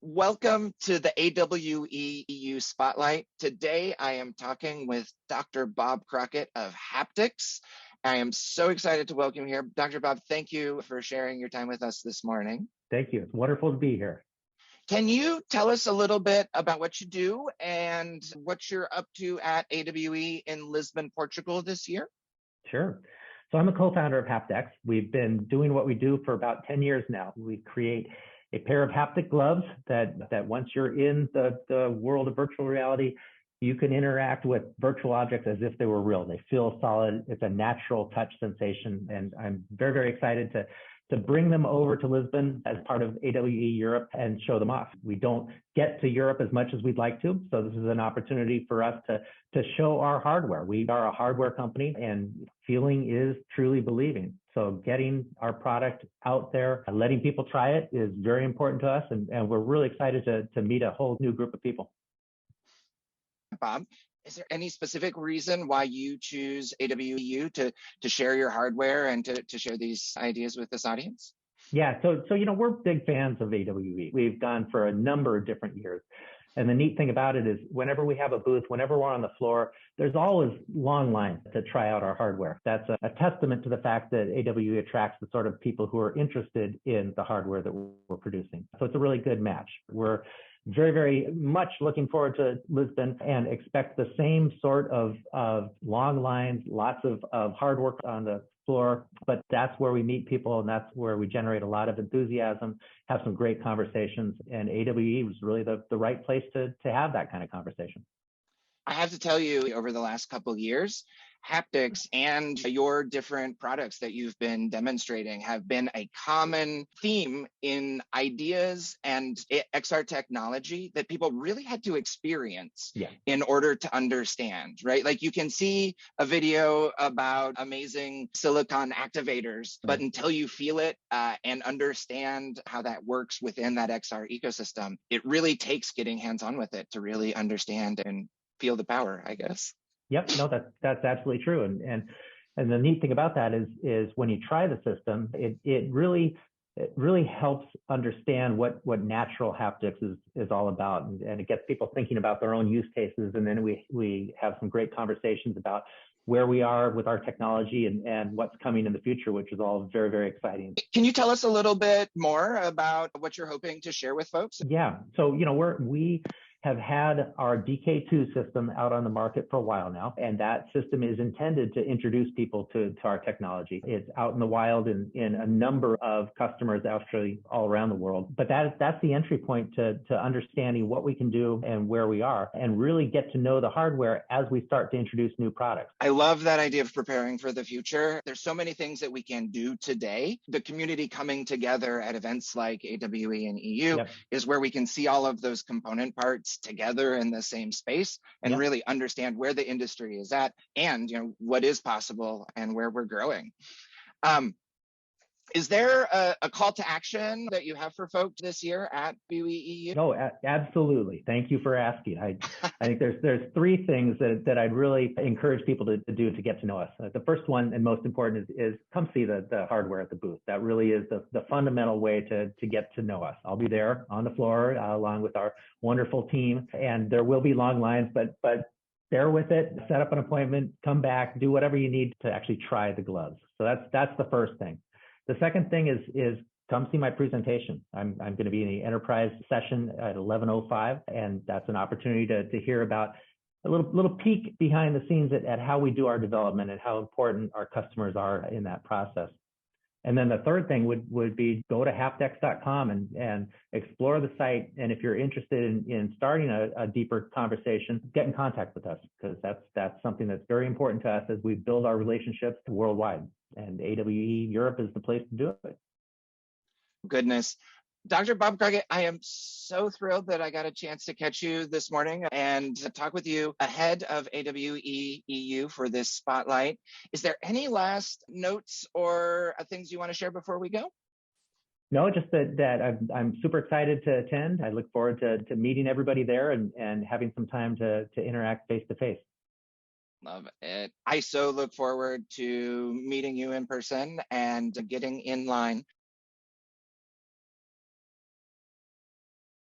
Welcome to the AWE EU Spotlight. Today, I am talking with Dr. Bob Crocket of Haptics. I am so excited to welcome you here. Dr. Bob, thank you for sharing your time with us this morning. Thank you. It's wonderful to be here. Can you tell us a little bit about what you do and what you're up to at AWE in Lisbon, Portugal this year? Sure. So I'm a co-founder of HaptX. We've been doing what we do for about 10 years now. We create a pair of haptic gloves that once you're in the world of virtual reality, you can interact with virtual objects as if they were real. They feel solid. It's a natural touch sensation. And I'm very, very excited to bring them over to Lisbon as part of AWE Europe and show them off. We don't get to Europe as much as we'd like to. So this is an opportunity for us to show our hardware. We are a hardware company, and feeling is truly believing. So getting our product out there and letting people try it is very important to us. And we're really excited to meet a whole new group of people. Bob, is there any specific reason why you choose AWEU to share your hardware and to share these ideas with this audience? Yeah, so we're big fans of AWE. We've gone for a number of different years. And the neat thing about it is whenever we have a booth, whenever we're on the floor, there's always long lines to try out our hardware. That's a testament to the fact that AWE attracts the sort of people who are interested in the hardware that we're producing. So it's a really good match. We're very, very much looking forward to Lisbon and expect the same sort of long lines, lots of hard work on the floor, but that's where we meet people and that's where we generate a lot of enthusiasm, have some great conversations, and AWE was really the right place to have that kind of conversation. I have to tell you, over the last couple of years, haptics and your different products that you've been demonstrating have been a common theme in ideas and XR technology that people really had to experience in order to understand, right? Like you can see a video about amazing silicon activators, but until you feel it and understand how that works within that XR ecosystem, it really takes getting hands-on with it to really understand and feel the power, I guess. Yep, no, that's absolutely true. And the neat thing about that is when you try the system, it really helps understand what natural haptics is all about, and it gets people thinking about their own use cases. And then we have some great conversations about where we are with our technology and what's coming in the future, which is all very, very exciting. Can you tell us a little bit more about what you're hoping to share with folks? Yeah, so we have had our DK2 system out on the market for a while now, and that system is intended to introduce people to our technology. It's out in the wild in a number of customers actually all around the world. But that's the entry point to understanding what we can do and where we are, and really get to know the hardware as we start to introduce new products. I love that idea of preparing for the future. There's so many things that we can do today. The community coming together at events like AWE and EU is where we can see all of those component parts together in the same space and really understand where the industry is at and what is possible and where we're growing. Is there a call to action that you have for folks this year at BWEU? No, absolutely. Thank you for asking. I think there's three things that I'd really encourage people to do to get to know us. The first one and most important is come see the hardware at the booth. That really is the fundamental way to get to know us. I'll be there on the floor along with our wonderful team, and there will be long lines, but bear with it, set up an appointment, come back, do whatever you need to actually try the gloves. So that's the first thing. The second thing is come see my presentation. I'm going to be in the enterprise session at 11:05, and that's an opportunity to hear about a little peek behind the scenes at how we do our development and how important our customers are in that process. And then the third thing would be go to haptix.com and explore the site. And if you're interested in starting a deeper conversation, get in contact with us, because that's something that's very important to us as we build our relationships worldwide. And AWE Europe is the place to do it. Goodness. Dr. Bob Crocket, I am so thrilled that I got a chance to catch you this morning and talk with you ahead of AWE EU for this spotlight. Is there any last notes or things you want to share before we go? No, just that I'm super excited to attend. I look forward to meeting everybody there and having some time to interact face to face. Love it. I so look forward to meeting you in person and getting in line